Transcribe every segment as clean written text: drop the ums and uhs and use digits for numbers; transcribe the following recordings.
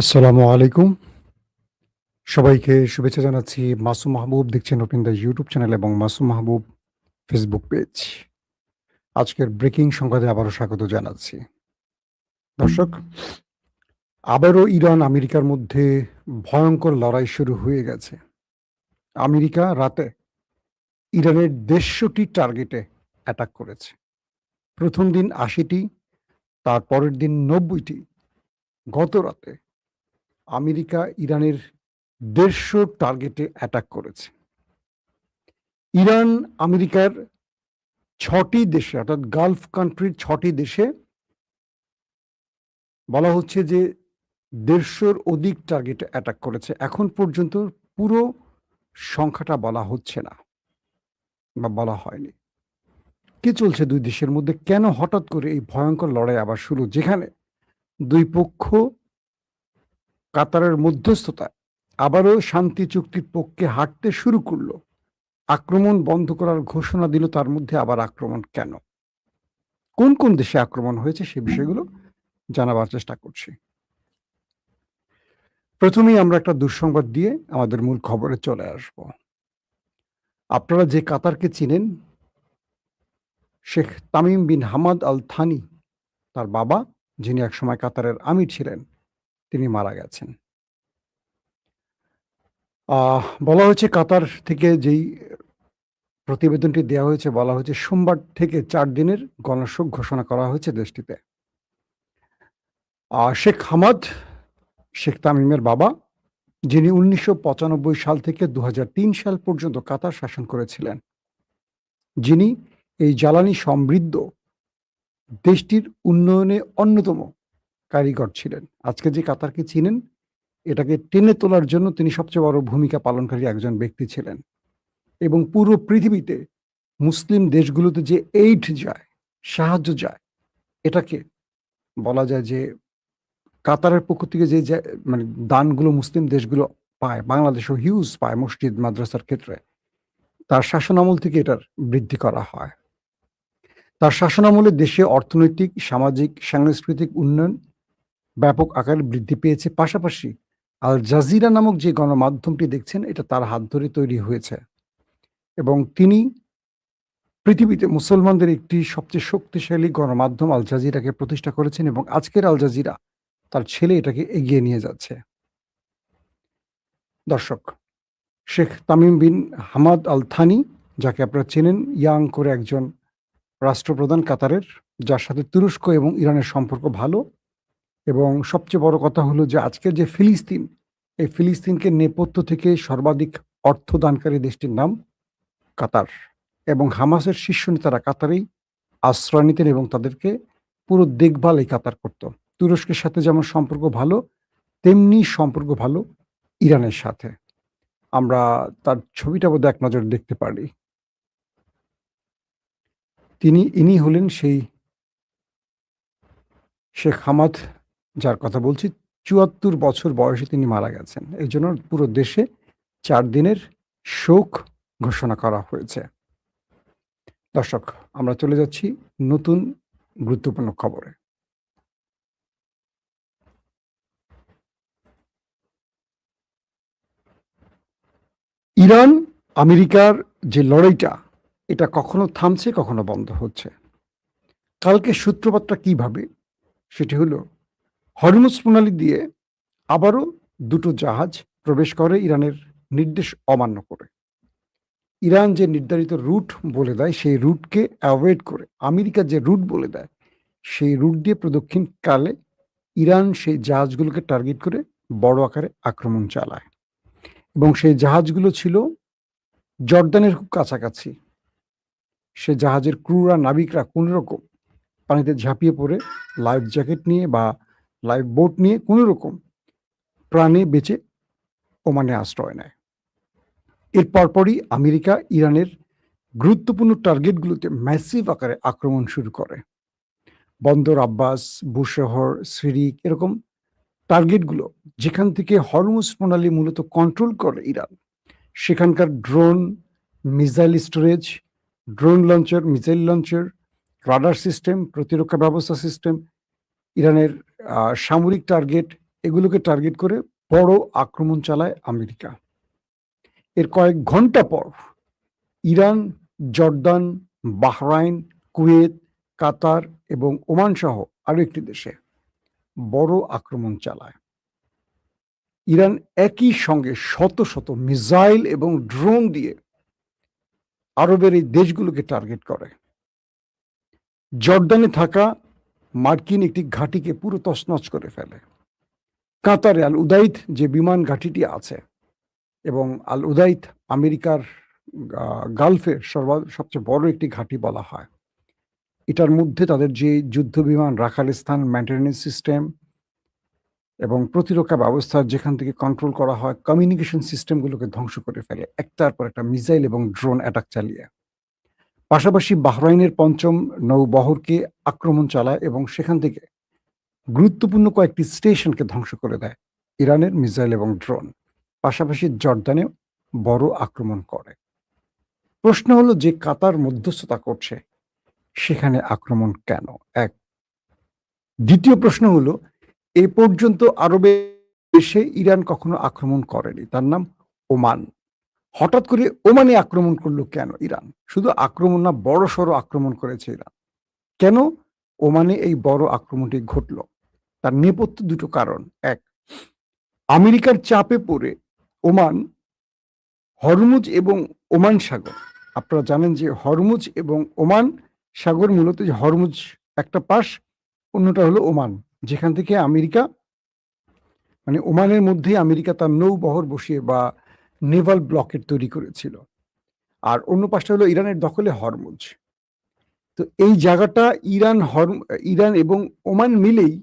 আসসালামু আলাইকুম। সবাইকে শুভেচ্ছা জানাচ্ছি। মাসুম মাহবুব দেখছেন ওপেন দ্য ইউটিউব চ্যানেল এবং মাসুম মাহবুব ফেসবুক পেজ। আজকের ব্রেকিং সংবাদে আবারও স্বাগত জানাচ্ছি। দর্শক, আবারও ইরান আমেরিকার মধ্যে ভয়ঙ্কর লড়াই শুরু হয়ে গেছে। আমেরিকা রাতে ইরানের ১৫০টি টার্গেটে অ্যাটাক করেছে। প্রথম দিন ৮০টি, তার পরের দিন ৯০টি। গত রাতে আমেরিকা ইরানের ১৫০ টার্গেটে অ্যাটাক করেছে। ইরান আমেরিকার ৬টি দেশে অর্থাৎ গালফ কান্ট্রির ৬টি দেশে বলা হচ্ছে যে ১৫০'র অধিক টার্গেটে অ্যাটাক করেছে। এখন পর্যন্ত পুরো সংখ্যাটা বলা হচ্ছে না বা বলা হয়নি। কি চলছে ২ দেশের মধ্যে? কেন হঠাৎ করে এই ভয়ঙ্কর লড়াই আবার শুরু? যেখানে ২ পক্ষ কাতারের মধ্যস্থতায় আবারও শান্তি চুক্তির পক্ষে হাঁটতে শুরু করল। আক্রমণ বন্ধ করার ঘোষণা দিল, তার মধ্যে আবার আক্রমণ কেন? কোন দেশে আক্রমণ হয়েছে সে বিষয়গুলো জানাবার চেষ্টা করছি। প্রথমেই আমরা একটা দুঃসংবাদ দিয়ে আমাদের মূল খবরে চলে আসব। আপনারা যে কাতারকে চিনেন, Sheikh Tamim bin Hamad Al Thani, তার বাবা, যিনি একসময় কাতারের আমির ছিলেন, তিনি মারা গেছেন। বলা হয়েছে কাতার থেকে যেই প্রতিবেদনটি দেওয়া হয়েছে, বলা হয়েছে সোমবার থেকে ৪ দিনের গণশোক ঘোষণা করা হয়েছে দেশটিতে। শেখ হামাদ, শেখ তামিমের বাবা, যিনি ১৯৯৫ সাল থেকে ২০০৩ সাল পর্যন্ত কাতার শাসন করেছিলেন, যিনি এই জ্বালানি সমৃদ্ধ দেশটির উন্নয়নে অন্যতম কারিগর ছিলেন। আজকে যে কাতারকে চিনেন, এটাকে টেনে তোলার জন্য তিনি সবচেয়ে বড় ভূমিকা পালনকারী একজন ব্যক্তি ছিলেন এবং পুরো পৃথিবীতে মুসলিম দেশগুলোতে যে এইড যায়, সাহায্য যায়, এটাকে বলা যায় যে কাতারের পক্ষ থেকে যে মানে দানগুলো মুসলিম দেশগুলো পায়, বাংলাদেশও হিউজ পায় মসজিদ, মাদ্রাসার ক্ষেত্রে। তার শাসনামল থেকে এটার বৃদ্ধি করা হয়। তার শাসনামলে দেশে অর্থনৈতিক, সামাজিক, সাংস্কৃতিক উন্নয়ন ব্যাপক আকারে বৃদ্ধি পেয়েছে। পাশাপাশি আল জাজিরা নামক যে গণমাধ্যমটি দেখছেন, এটা তার হাত ধরে তৈরি হয়েছে এবং তিনি পৃথিবীতে মুসলমানদের একটি সবচেয়ে শক্তিশালী গণমাধ্যম আল জাজিরাকে প্রতিষ্ঠা করেছেন এবং আজকের আল জাজিরা তার ছেলে এটাকে এগিয়ে নিয়ে যাচ্ছে। দর্শক, Sheikh Tamim bin Hamad Al Thani, যাকে আপনারা চেনেন, ইয়াং করে একজন রাষ্ট্রপ্রধান কাতারের, যার সাথে তুরস্ক এবং ইরানের সম্পর্ক ভালো এবং সবচেয়ে বড় কথা হলো যে আজকের যে ফিলিস্তিন, এই ফিলিস্তিনকে নেপথ্য থেকে সর্বাধিক অর্থ দানকারী দেশটির নাম কাতার এবং হামাসের শীর্ষ নেতারা কাতারেই আশ্রয় নিতেন এবং তাদেরকে পুরো দেখভাল এই কাতার করত। তুরস্কের সাথে যেমন সম্পর্ক ভালো, তেমনি সম্পর্ক ভালো ইরানের সাথে। আমরা তার ছবিটা বোধহয় এক নজর দেখতে পারি। ইনি হলেন সেই শেখ হামাদ, যার কথা বলছি। ৭৪ বছর বয়সে তিনি মারা গেছেন। এইজন্য পুরো দেশে ৪ দিনের শোক ঘোষণা করা হয়েছে। দর্শক, আমরা চলে যাচ্ছি নতুন গুরুত্বপূর্ণ খবরে। ইরান আমেরিকার যে লড়াইটা, এটা কখনো থামছে, কখনো বন্ধ হচ্ছে। কালকে সূত্রপাতটা কিভাবে? সেটি হলো হরমুজ প্রণালী দিয়ে আবারও ২ টো জাহাজ প্রবেশ করে ইরানের নির্দেশ অমান্য করে। ইরান যে নির্ধারিত রুট বলে দেয়, সেই রুটকে অ্যাভয়েড করে আমেরিকা যে রুট বলে দেয়, সেই রুট দিয়ে প্রদক্ষিণকালে ইরান সেই জাহাজগুলোকে টার্গেট করে বড় আকারে আক্রমণ চালায় এবং সেই জাহাজগুলো ছিল জর্দানের খুব কাছাকাছি। সে জাহাজের ক্রুরা, নাবিকরা কোনোরকম পানিতে ঝাঁপিয়ে পড়ে লাইফ জ্যাকেট নিয়ে বা লাইফ বোট নিয়ে কোনোরকম প্রাণে বেঁচে ওমানে আশ্রয় নেয়। এর পরপরই আমেরিকা ইরানের গুরুত্বপূর্ণ টার্গেটগুলোতে ম্যাসিভ আকারে আক্রমণ শুরু করে। বন্দর আব্বাস, বুশহর, সিরিক, এরকম টার্গেটগুলো যেখান থেকে হরমুজ প্রণালী মূলত কন্ট্রোল করে ইরান, সেখানকার drone, missile storage, drone launcher, missile launcher, radar system, প্রতিরক্ষা ব্যবস্থা সিস্টেম, ইরানের সামরিক টার্গেট, এগুলোকে টার্গেট করে বড় আক্রমণ চালায় আমেরিকা। এর কয়েক ঘন্টা পর ইরান, জর্দান, বাহরাইন, কুয়েত, কাতার এবং ওমান সহ আরো একটি দেশে বড় আক্রমণ চালায়। ইরান একই সঙ্গে শত শত মিসাইল এবং ড্রোন দিয়ে আরবের এই দেশগুলোকে টার্গেট করে। জর্দানে থাকা মার্কিন একটি ঘাঁটিকে পুরো তছনছ করে ফেলে। কাতারে আল উদাইদ যে বিমান ঘাঁটিটি আছে, এবং আল উদাইদ আমেরিকার গালফের সবচেয়ে বড় একটি ঘাঁটি বলা হয়। এটার মধ্যে তাদের যে যুদ্ধ বিমান রাখাল স্থান, মেইনটেনেন্স সিস্টেম এবং প্রতিরক্ষা ব্যবস্থা যেখান থেকে কন্ট্রোল করা হয়, কমিউনিকেশন সিস্টেমগুলোকে ধ্বংস করে ফেলে একটার পর একটা মিসাইল এবং ড্রোন অ্যাটাক চালিয়ে। পাশাপাশি বাহরাইনের ৫ম নৌবহরকে আক্রমণ চালায় এবং সেখান থেকে গুরুত্বপূর্ণ কয়েকটি স্টেশনকে ধ্বংস করে দেয় ইরানের মিসাইল এবং ড্রোন। পাশাপাশি জর্দানে বড় আক্রমণ করে। প্রশ্ন হলো, যে কাতার মধ্যস্থতা করছে সেখানে আক্রমণ কেন? এক। দ্বিতীয় প্রশ্ন হলো, এ পর্যন্ত আরবে দেশে ইরান কখনো আক্রমণ করেনি, তার নাম ওমান। হঠাৎ করে ওমানে আক্রমণ করলো কেন ইরান? শুধু আক্রমণ না, বড় সড়ো আক্রমণ করেছে ইরান। কেন ওমানে এই বড় আক্রমণটি ঘটলো? তার নেপথ্যে দুটো কারণ। এক, আমেরিকার চাপে পড়ে ওমান হরমুজ এবং ওমান সাগর, আপনারা জানেন যে হরমুজ এবং ওমান সাগর মূলত, যে হরমুজ একটা পাশ, অন্যটা হলো ওমান, যেখান থেকে আমেরিকা, মানে ওমানের মধ্যে আমেরিকা তার নৌবহর বসিয়ে বা নেভাল ব্লকেট তৈরি করেছিল। আর অন্য পাশটা হলো ইরানের দখলে হরমুজ। তো এই জায়গাটা ইরান এবং ওমান মিলেই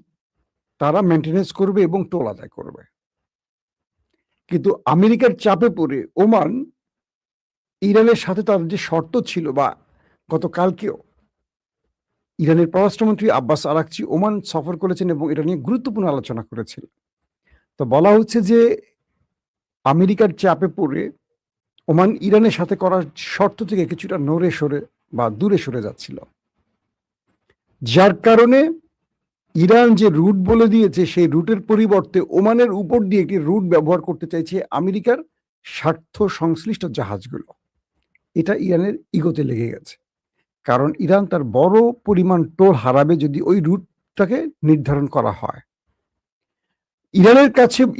তারা মেনটেনেন্স করবে এবং টোল আদায় করবে। কিন্তু আমেরিকার চাপে পড়ে ওমান ইরানের সাথে তার যে শর্ত ছিল, বা গতকালকেও ইরানের পররাষ্ট্রমন্ত্রী আব্বাস আরাকচি ওমান সফর করেছেন এবং এটা নিয়ে গুরুত্বপূর্ণ আলোচনা করেছিলেন। তো বলা হচ্ছে যে আমেরিকার চাপে পড়ে ওমান ইরানের সাথে করার শর্ত থেকে কিছুটা নড়ে সরে বা দূরে সরে যাচ্ছিল, যার কারণে ইরান যে রুট বলে দিয়েছে সেই রুটের পরিবর্তে ওমানের উপর দিয়ে একটি রুট ব্যবহার করতে চাইছে আমেরিকার স্বার্থ সংশ্লিষ্ট জাহাজগুলো। এটা ইরানের ইগোতে লেগে গেছে, কারণ ইরান তার বড় পরিমাণ টোল হারাবে যদি ওই রুটটাকে নির্ধারণ করা হয়।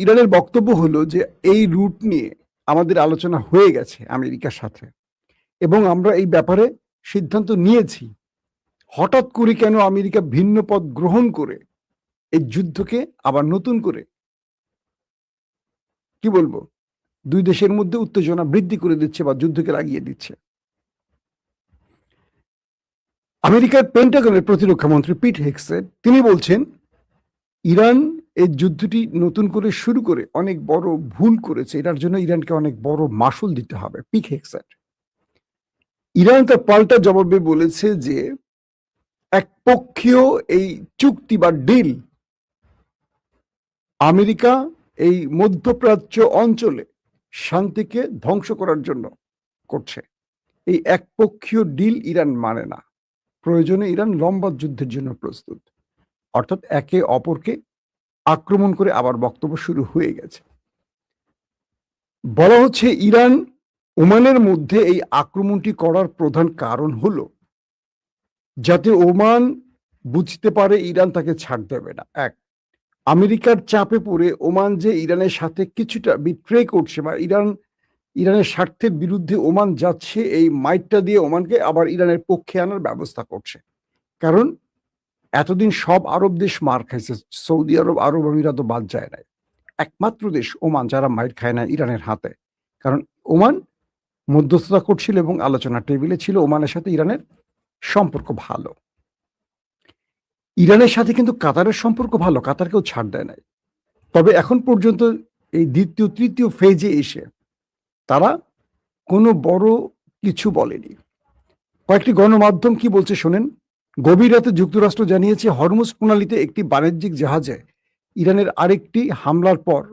ইরানের বক্তব্য হলো যে এই রুট নিয়ে আমাদের আলোচনা হয়ে গেছে আমেরিকার সাথে এবং আমরা এই ব্যাপারে সিদ্ধান্ত নিয়েছি। হঠাৎ করে কেন আমেরিকা ভিন্ন পথ গ্রহণ করে এই যুদ্ধকে আবার নতুন করে, কি বলবো, দুই দেশের মধ্যে উত্তেজনা বৃদ্ধি করে দিচ্ছে বা যুদ্ধকে লাগিয়ে দিচ্ছে? আমেরিকার পেন্টাগনের প্রতিরক্ষা মন্ত্রী পিট হেগসেট তিনি বলছেন, ইরান এই যুদ্ধটি নতুন করে শুরু করে অনেক বড় ভুল করেছে, এটার জন্য ইরানকে অনেক বড় মাসুল দিতে হবে। পিট হেগসেট ইরান তার পাল্টা জবাবে বলেছে যে একপক্ষীয় এই চুক্তি বা ডিল আমেরিকা এই মধ্যপ্রাচ্য অঞ্চলে শান্তিকে ধ্বংস করার জন্য করছে। এই একপক্ষীয় ডিল ইরান মানে না। প্রয়োজনে ইরান লম্বা যুদ্ধের জন্য প্রস্তুত, অর্থাৎ একে অপরকে আক্রমণ করে আবার বক্তব্য শুরু হয়ে গেছে। বলা হচ্ছে ইরান ওমানের মধ্যে এই আক্রমণটি করার প্রধান কারণ হলো যাতে ওমান বুঝতে পারে ইরান তাকে ছাড় দেবে না। এক, আমেরিকার চাপে পড়ে ওমান যে ইরানের সাথে কিছুটা বিট্রে করছে বা ইরানের স্বার্থের বিরুদ্ধে ওমান যাচ্ছে, এই মাইটটা দিয়ে ওমানকে আবার ইরানের পক্ষে আনার ব্যবস্থা করছে। কারণ এতদিন সব আরব দেশ মার খাইছে, সৌদি আরব, আরব আমিরাত বাদ যায় নাই। একমাত্র দেশ ওমান যারা মাইর খায় না ইরানের হাতে, কারণ ওমান মধ্যস্থতা করছিল এবং আলোচনা টেবিলে ছিল। ওমানের সাথে ইরানের সম্পর্ক ভালো। ইরানের সাথে কিন্তু কাতারের সম্পর্ক ভালো, কাতারকেও ছাড় দেয় নাই। তবে এখন পর্যন্ত এই দ্বিতীয় তৃতীয় ফেজে এসে তারা কোনো বড় কিছু বলেনি। কয়েকটি গণমাধ্যম কি বলছে শোনেন। গভীর রাতে যুক্তরাষ্ট্র জানিয়েছে হরমুজ প্রণালীতে একটি বাণিজ্যিক জাহাজে ইরানের আরেকটি হামলার পর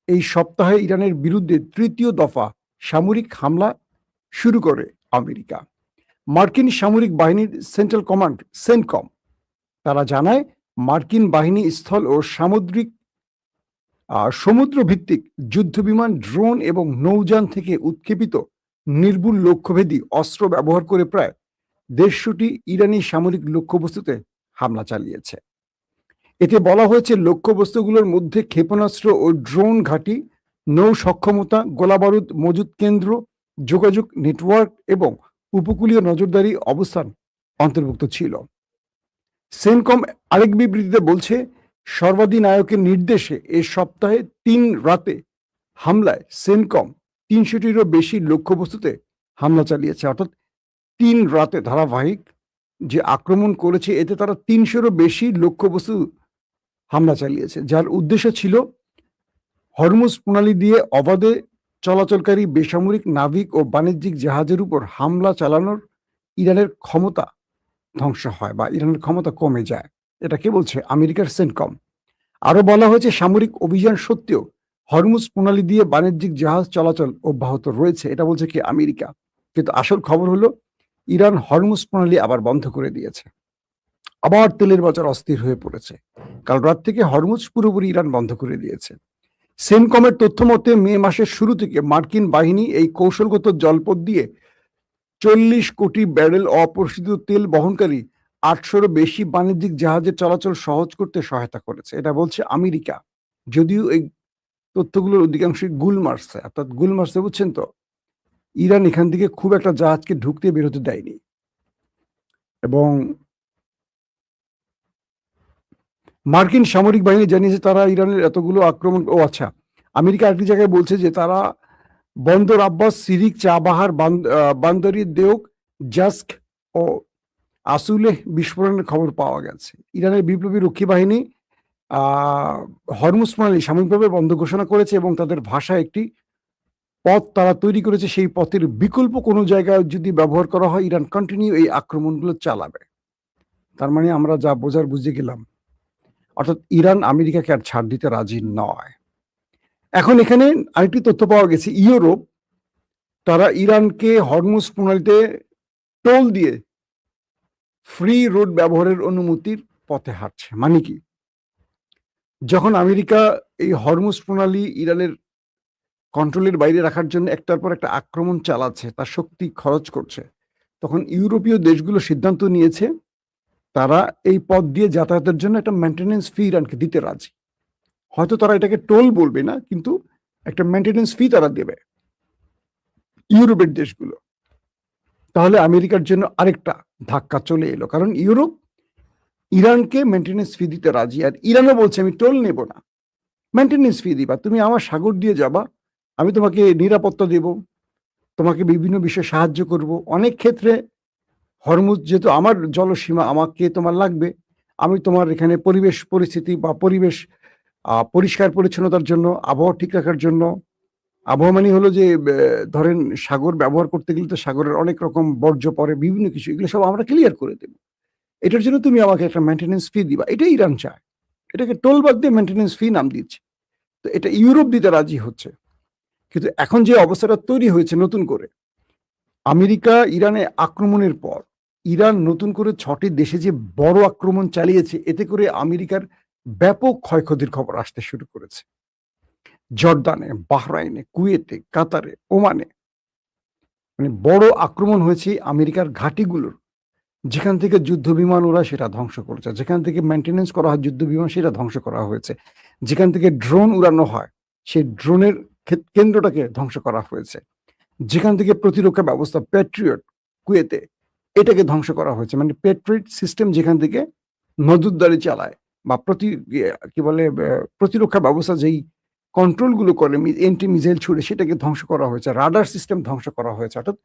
এই সপ্তাহে ইরানের বিরুদ্ধে তৃতীয় দফা সামরিক হামলা শুরু করে আমেরিকা। মার্কিন সামরিক বাহিনীর সেন্ট্রাল কমান্ড সেন্টকম তারা জানায় মার্কিন বাহিনী স্থল ও সামুদ্রিক সমুদ্র ভিত্তিক যুদ্ধবিমান, ড্রোন এবং নৌযান থেকে উৎক্ষেপিত নির্ভুল লক্ষ্যভেদী অস্ত্র ব্যবহার করে প্রায় ১৫০টি ইরানি সামরিক লক্ষ্যবস্তুতে হামলা চালিয়েছে। এতে বলা হয়েছে লক্ষ্যবস্তুগুলোর মধ্যে ক্ষেপণাস্ত্র ও ড্রোন ঘাঁটি, নৌ সক্ষমতা, গোলাবারুদ মজুত কেন্দ্র, যোগাযোগ নেটওয়ার্ক এবং উপকূলীয় নজরদারি অবস্থান অন্তর্ভুক্ত ছিল। সেনকম আরেক বিবৃতিতে বলছে, সর্বাধিনায়কের নির্দেশে এ সপ্তাহে ৩ রাতে হামলায় সেনকম ৩০০টিরও বেশি লক্ষ্যবস্তুতে হামলা চালিয়েছে। অর্থাৎ ৩ রাতে ধারাবাহিক যে আক্রমণ করেছে, এতে তারা ৩০০রও বেশি লক্ষ্যবস্তু হামলা চালিয়েছে, যার উদ্দেশ্য ছিল হরমুজ প্রণালী দিয়ে অবাধে চলাচলকারী বেসামরিক নাবিক ও বাণিজ্যিক জাহাজের উপর হামলা চালানোর ইরানের ক্ষমতা ধ্বংস হয় বা ইরানের ক্ষমতা কমে যায়। এটা কে বলছে? আমেরিকার সেনকম। আরো বলা হয়েছে, সামরিক অভিযান সত্ত্বেও হরমুজ প্রণালী দিয়ে বাণিজ্যিক জাহাজ চলাচল অব্যাহত রয়েছে। এটা বলছে কি? আমেরিকা। কিন্তু আসল খবর হলো, ইরান হরমুজ প্রণালী আবার বন্ধ করে দিয়েছে। আবার তেলের বাজার অস্থির হয়ে পড়েছে। কাল রাত থেকে হরমুজ পুরোপুরি ইরান বন্ধ করে দিয়েছে। সেনকমের তথ্য মতে মে মাসের শুরু থেকে মার্কিন বাহিনী এই কৌশলগত জলপথ দিয়ে 40 কোটি ব্যারেল অপরিশোধিত তেল বহনকারী 800রও বেশি বাণিজ্যিক জাহাজের চলাচল সহজ করতে সহায়তা করেছে। এটা বলছে আমেরিকা। যদিও এই তথ্যগুলোর অধিকাংশই গুল মারছে, অর্থাৎ গুল মারছে, বুঝছেন তো? ইরান এখান থেকে খুব একটা জাহাজকে ঢুকতে বেরোতে দেয়নি। এবং মার্কিন সামরিক বাহিনী জানিয়েছে তারা ইরানের এতগুলো আক্রমণ, আচ্ছা, আমেরিকা আরেকটি জায়গায় বলছে যে তারা বন্দর আব্বাস, সিরিক, চাবাহার, বান্দরি দেওক, জাস্ক ও আসুলে বিস্ফোরণের খবর পাওয়া গেছে। ইরানের বিপ্লবী রক্ষী বাহিনী হরমুজ প্রণালী সাময়িকভাবে বন্ধ ঘোষণা করেছে এবং তাদের ভাষায় একটি পথ তারা তৈরি করেছে। সেই পথের বিকল্প কোনো জায়গায় যদি ব্যবহার করা হয়, ইরান কন্টিনিউ এই আক্রমণগুলো চালাবে। তার মানে আমরা যা বোঝার বুঝে গেলাম, অর্থাৎ ইরান আমেরিকাকে আর ছাড় দিতে রাজি নয়। এখন এখানে আরেকটি তথ্য পাওয়া গেছে, ইউরোপ তারা ইরানকে হরমুজ প্রণালীতে টোল দিয়ে ফ্রি রোড ব্যবহারের অনুমতির পথে হাঁটছে। মানে কি? যখন আমেরিকা এই হরমুজ প্রণালী ইরানের কন্ট্রোলের বাইরে রাখার জন্য একটার পর একটা আক্রমণ চালাচ্ছে, তার শক্তি খরচ করছে, তখন ইউরোপীয় দেশগুলো সিদ্ধান্ত নিয়েছে তারা এই পথ দিয়ে যাতায়াতের জন্য একটা মেনটেনেন্স ফি ইরানকে দিতে রাজি। হয়তো তারা এটাকে টোল বলবে না, কিন্তু একটা মেনটেনেন্স ফি তারা দেবে ইউরোপের দেশগুলো। তাহলে আমেরিকার জন্য আরেকটা ধাক্কা চলে এলো, কারণ ইউরোপ ইরানকে মেনটেনেন্স ফি দিতে রাজি, আর ইরানও বলছে আমি টোল নেব না, মেনটেনেন্স ফি দিবা, তুমি আমার সাগর দিয়ে যাবা, আমি তোমাকে নিরাপত্তা দেব, তোমাকে বিভিন্ন বিষয়ে সাহায্য করব। অনেক ক্ষেত্রে হরমুজ যেহেতু আমার জলসীমা, আমাকে তোমার লাগবে, আমি তোমার এখানে পরিবেশ পরিস্থিতি বা পরিবেশ পরিষ্কার পরিচ্ছন্নতার জন্য, আবহাওয়া ঠিক রাখার জন্য, আবহাওয়া মানে হলো যে ধরেন সাগর ব্যবহার করতে গেলে তো সাগরের অনেক রকম বর্জ্য পড়ে, বিভিন্ন কিছু, এগুলো সব আমরা ক্লিয়ার করে দেব, এটার জন্য তুমি আমাকে একটা মেনটেনেন্স ফি দিবা। এটাই ইরান চায়, এটাকে টোল বাদ দিয়ে মেনটেনেন্স ফি নাম দিচ্ছে। তো এটা ইউরোপ দিতে রাজি হচ্ছে। কিন্তু এখন যে অবস্থাটা তৈরি হয়েছে নতুন করে, আমেরিকা ইরানে আক্রমণের পর ইরান নতুন করে 6টি দেশে যে বড় আক্রমণ চালিয়েছে, এতে করে আমেরিকার ব্যাপক ক্ষয়ক্ষতির খবর আসতে শুরু করেছে। জর্দানে, বাহরাইনে, কুয়েতে, কাতারে, ওমানে মানে বড় আক্রমণ হয়েছে আমেরিকার ঘাঁটিগুলোর। যেখান থেকে যুদ্ধ বিমান ওরা সেটা ধ্বংস করেছে, যেখান থেকে মেনটেনেন্স করা হয় যুদ্ধ বিমান সেটা ধ্বংস করা হয়েছে, যেখান থেকে ড্রোন উড়ানো হয় সেই ড্রোনের কেন্দ্রটাকে ধ্বংস করা হয়েছে, যেখান থেকে প্রতিরক্ষা ব্যবস্থা প্যাট্রিয়ট কুয়েতে এটাকে ধ্বংস করা হয়েছে। মানে প্যাট্রিয়ট সিস্টেম যেখান থেকে নজরদারি চালায় বা কি বলে প্রতিরক্ষা ব্যবস্থা যেই কন্ট্রোলগুলো করে এন্টি মিসাইল ছুড়ে, সেটাকে ধ্বংস করা হয়েছে, রাডার সিস্টেম ধ্বংস করা হয়েছে। অর্থাৎ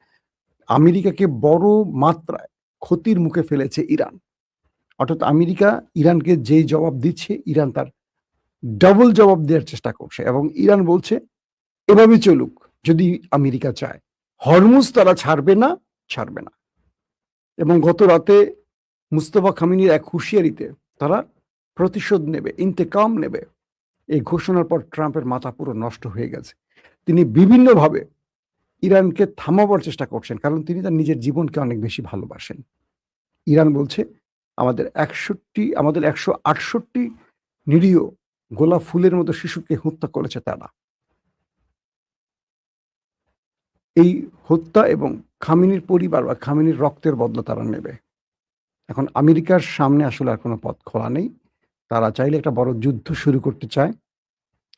আমেরিকাকে বড় মাত্রায় ক্ষতির মুখে ফেলেছে ইরান। অর্থাৎ আমেরিকা ইরানকে যেই জবাব দিচ্ছে, ইরান তার ডাবল জবাব দেওয়ার চেষ্টা করছে, এবং ইরান বলছে এভাবে চলুক যদি আমেরিকা চায়, হরমুজ তারা ছাড়বে না, ছাড়বে না। এবং গত রাতে মুস্তফা খামেনির এক হুঁশিয়ারিতে তারা প্রতিশোধ নেবে, ইন্তেকাম নেবে, এই ঘোষণার পর ট্রাম্পের মাথা পুরো নষ্ট হয়ে গেছে। তিনি বিভিন্নভাবে ইরানকে থামাবার চেষ্টা করছেন, কারণ তিনি তার নিজের জীবনকে অনেক বেশি ভালোবাসেন। ইরান বলছে আমাদের 168 নিরীহ গোলাপ ফুলের মতো শিশুকে হত্যা করেছে তারা। এই হত্যা এবং খামেনির পরিবার বা খামেনির রক্তের বদলা তারা নেবে। এখন আমেরিকার সামনে আসলে আর কোনো পথ খোলা নেই। তারা চাইলে একটা বড় যুদ্ধ শুরু করতে চায়।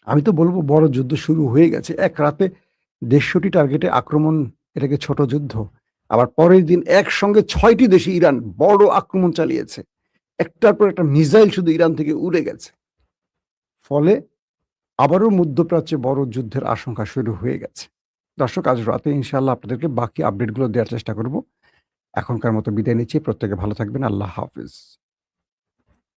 আমি তো বলব বড় যুদ্ধ শুরু হয়ে গেছে। এক রাতে ১৫০ টি টার্গেটে আক্রমণ, এটাকে ছোট যুদ্ধ। আবার পরের দিন একসঙ্গে ৬ টি দেশে ইরান বড় আক্রমণ চালিয়েছে। একটার পর একটা মিসাইল শুধু ইরান থেকে উড়ে গেছে। ফলে আবারও মধ্যপ্রাচ্যে বড় যুদ্ধের আশঙ্কা শুরু হয়ে গেছে। দর্শক, আজ রাতে ইনশাআল্লাহ আপনাদেরকে বাকি আপডেটগুলো দেওয়ার চেষ্টা করব। এখনকার মতো বিদায় নিচ্ছি। প্রত্যেকে ভালো থাকবেন। আল্লাহ হাফেজ।